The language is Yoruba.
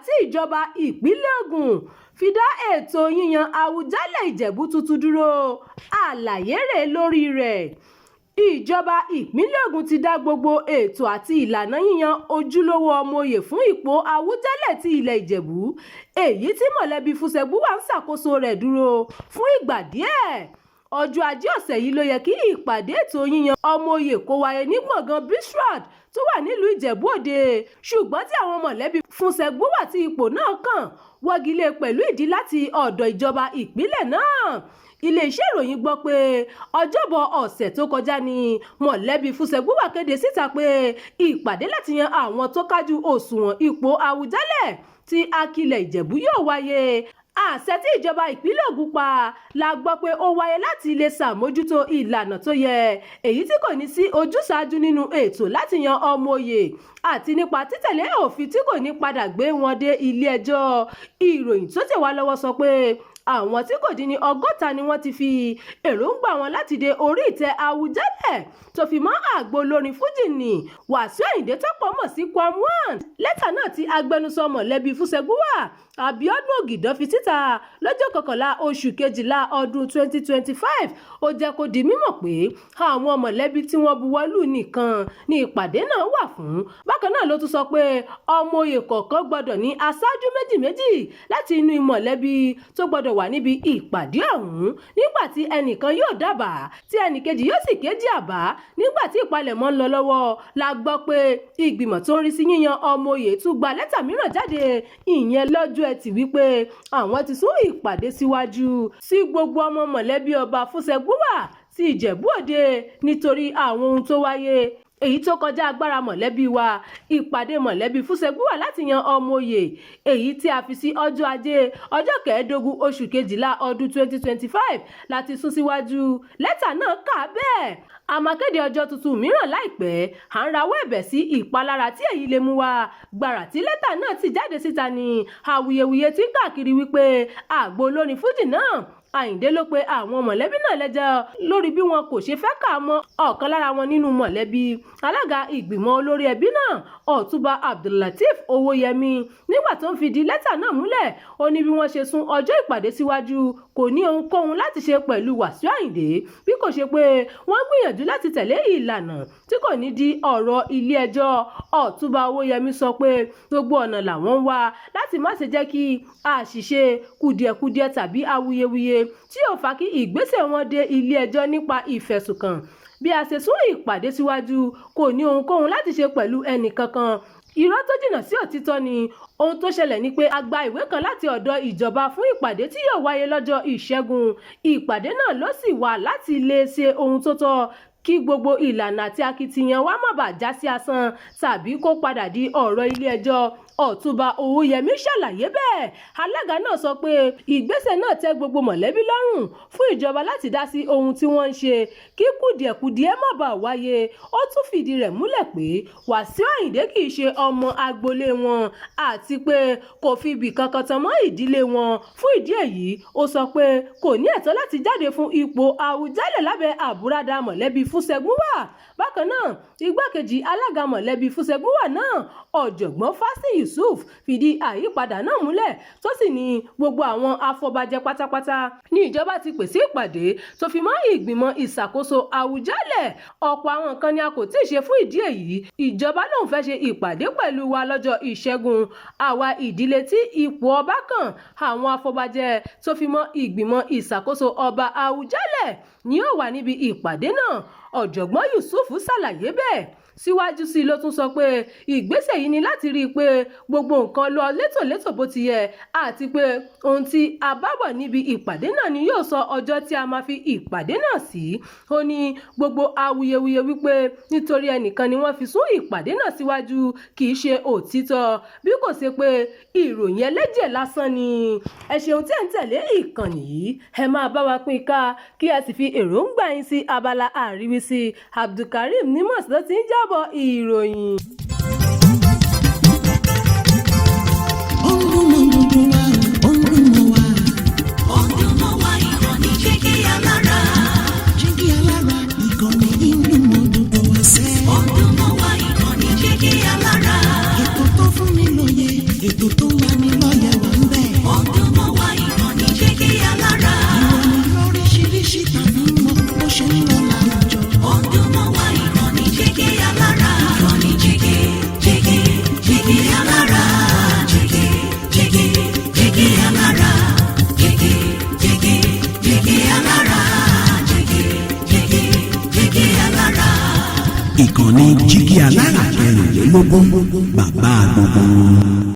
tí ìjọba ìpínlẹ̀ Ògùn fi dá ètò yíyan Àwùjalẹ̀ Ìjẹ̀bú tuntun dúró. Àlàyé rèé lórí rẹ̀. Ìjọba ìpínlẹ̀ Ògùn ti dá gbogbo ètò àti ìlànà yíyan ojúlówó ọmọ oyè fún ipò Àwùjalẹ̀ ti ilẹ̀ Ìjẹ̀bú, èyí tí mọ̀lẹ́bí Fúsẹ̀gbúwà ń ṣàkóso rẹ̀ dúró fún ìgbà díẹ̀. Ọjọ́ Ajé ọ̀sẹ̀ yìí ló yẹ kí ìpàdé ètò yíyan ọmọ oyè kó wáyé ní gbọ̀ngàn Bishrad tó wà nílùú Ìjẹ̀bú Òde, ṣùgbọ́n tí àwọn mọ̀lẹ́bí Fúsẹ̀gbúwà tí ipò náà kàn wọ́gilé pẹ̀lú ìdí láti ọ̀dọ̀ ìjọba ìpínlẹ̀ náà. Iléeṣẹ́ ìròyìn gbọ́ pé ọjọ́bọ̀ ọ̀sẹ̀ tó kọjá ni mọ̀lẹ́bí Fúsẹ̀gbúwà kéde síta pé ìpàdé láti yan àwọn tó kájú òṣùwọ̀n ipò Àwùjalẹ̀ tí Akilẹ̀ Ìjẹ̀bú yóò wáyé. Àṣẹ tí ìjọba ìpínlẹ̀ Ògùn pa la gbọ́ pé ó wáyé láti lè ṣàmójútó ìlànà tó yẹ, èyí tí kò ní sí ojúsàájú nínú ètò láti yan ọmọ oyè àti nípa títẹ̀lé òfin tí kò ní padà gbé wọn dé ilé ẹjọ́. Ìròyìn tó tẹ̀ wá lọ́wọ́ sọ pé àwọn tí kò dín ní 60 ni wọ́n ti fi èròǹgbà wọn láti dé orí ìtẹ́ Àwùjalẹ̀ tó fi mọ́ àgbo olórin fújì ní Wàsíù Àyìndé tó pọ̀ mọ̀ sí Quam One. Lẹ́tà náà tí agbẹnusọ mọ̀lẹ́bí Fúsẹ̀gbúwà Abíọ́dún Ògìdán fi síta lọ́jọ́ 11 oṣù kejìlá ọdún 2025 ó jẹ́ kó di mímọ̀ pé àwọn mọ̀lẹ́bí tí wọ́n buwọ́lù nìkan ni ìpàdé náà wà fún. Bákan náà ló tún sọ pé ọmọ oyè kọ̀ọ̀kan gbọ́dọ̀ ní aṣáájú méjì láti inú mọ̀lẹ́bí tó gbọ́dọ̀ wà níbi ìpàdé ọ̀hún. Nígbà tí ẹnìkan yóò dábàá tí ẹnìkejì yóò sì kéjì àbá. Nígbà tí ìpalẹ̀mọ́ ń lọ lọ́wọ́ la gbọ́ pé ìgbìmọ̀ tó ń rí sí yíyan ọmọ oyè tún gba lẹ́tà mìíràn jáde, ìyẹn lọ́jọ́ Ẹtì wípé àwọn ti sún ìpàdé síwájú sí gbogbo ọmọ mọ̀lẹ́bí ọba Fúsẹ̀gbúwà ti Ìjẹ̀bú Òde nítorí àwọn ohun tó wáyé èyí tó kọjá agbára mọ̀lẹ́bí wa. Ìpàdé mọ̀lẹ́bí Fúsẹ̀gbúwà láti yan ọmọ oyè èyí tí a fi sí ọjọ́ Ajé ọjọ́ 15 oṣù kejìlá ọdún 2025 láti sún síwájú. Lẹ́tà náà kà bẹ́ẹ̀. A máa kéde ọjọ́ tuntun mìíràn láìpẹ́. À ń rawọ́ ẹ̀bẹ̀ sí ìpalára tí èyí lè mú wá. Gbàrà tí lẹ́tà náà ti jáde síta ni awuyewuye tí ń káàkiri wípé àgbo olórin fújì náà Àyìndé ló pe àwọn mọ̀lẹ́bí náà lẹ́jọ́ lórí bí wọn kò ṣe fẹ́ kà mọ́ ọ̀kan lára wọn nínú mọ̀lẹ́bí. Alága ìgbìmọ̀ olórí ẹbí náà Ọ̀túnba Abdullateef Owóyẹmí nígbà tó ń fìdí lẹ́tà náà múlẹ̀ ó ní bí wọ́n ṣe sún ọjọ́ ìpàdé síwájú kò ní ohunkóhun láti ṣe pẹ̀lú Wàsíù Àyìndé bí kò ṣe pé wọ́n gbìyànjú láti tẹ̀lé ìlànà tí kò ní di ọ̀rọ̀ ilé ẹjọ́. Ọ̀túnba Owóyẹmí sọ pé gbogbo ọ̀nà làwọn ń wá láti má ṣe jẹ́ kí àṣìṣe kùdìẹ̀kudiẹ tàbí awuyewuye tí yóò fa kí ìgbésẹ̀ wọn dé ilé ẹjọ́ nípa ìfẹ̀sùnkàn. Bí a ṣe sún ìpàdé síwájú kò ní ohunkóhun láti ṣe pẹ̀lú ẹnì kankan. Irọ́ tó jìnnà sí òtítọ́ ni. Ohun tó ṣẹlẹ̀ ni pé a gba ìwé kan láti ọ̀dọ̀ ìjọba fún ìpàdé tí yóò wáyé lọ́jọ́ Ìṣẹ́gun. Ìpàdé náà ló sì wà láti lè ṣe ohun tó tọ́ kí gbogbo ìlànà àti akitiyan wa má bàa já sí asán tàbí kó padà di ọ̀rọ̀ ilé ẹjọ́. Ọ̀túnba Owóyẹmí ṣàlàyé bẹ́ẹ̀. Alága náà sọ pé ìgbésẹ̀ náà tẹ́ gbogbo mọ̀lẹ́bí lọ́rùn fún ìjọba láti dá sí ohun tí wọ́n ń ṣe kí kùdìẹ̀kudiẹ má bàa wáyé. Ó tún fìdí rẹ̀ múlẹ̀ pé Wàsíù Àyìndé kì í ṣe ọmọ agboolé wọn àti pé kò fi ibì kankan tan mọ́ ìdílé wọn. Fún ìdí èyí ó sọ pé kò ní ẹ̀tọ́ láti jáde fún ipò Àwùjalẹ̀ lábẹ́ àbúradà mọ̀lẹ́bí Fúsẹ̀gbúwà. Bákan náà igbákejì alága mọ̀lẹ́bí Fúsẹ̀gbúwà náà Ọ̀jọ̀gbọ́n Fásìn Yusuf fìdí àyípadà náà múlẹ̀ tó sì ní gbogbo àwọn afọbajẹ pátápátá ní ìjọba ti pèsè ìpàdé tó fi mọ́ ìgbìmọ̀ ìṣàkóso Àwùjalẹ̀. Ọ̀pọ̀ àwọn nǹkan ni a kò tí ì ṣe fún ìdí èyí ìjọba lòun fẹ́ ṣe ìpàdé pẹ̀lú wa lọ́jọ́ Ìṣẹ́gun. Àwa ìdílé tí ipò ọba kàn àwọn afọbajẹ tó fi mọ́ ìgbìmọ̀ ìṣàkóso ọba Àwùjalẹ̀ ni yóò wà níbi ìpàdé náà. Ọ̀jọ̀gbọ́n Yusuf ṣàlàyé bẹ́ẹ̀. Síwájú sí i ló tún sọ pé ìgbésẹ̀ yìí ni láti rí i pé gbogbo nǹkan lọ létòlétò bó ti yẹ àti pé ohun tí a bá bọ̀ níbi ìpàdé náà ni yóò sọ ọjọ́ tí a máa fi ìpàdé náà sí. Ó ní gbogbo awuyewuye wípé nítorí ẹnìkan ni wọ́n fi sún ìpàdé náà síwájú kì í ṣe òtítọ́ bí kò ṣe pé ìròyìn ẹlẹ́jẹ̀ lásán ni. Ẹ ṣeun tí ẹ̀ ń tẹ̀lé ìkànnì yìí ẹ máa bá wa pín ká kí ẹ sì fi èròǹgbà yín sí abala àríwísí. Abdulkareem Nimos ló ti ń jábọ̀ ìròyìn. Ètò tó fún mi lóye, ètò tó wà ìkànnì Jígí Aláràkẹrìnlélógún, bàbá gbogbo.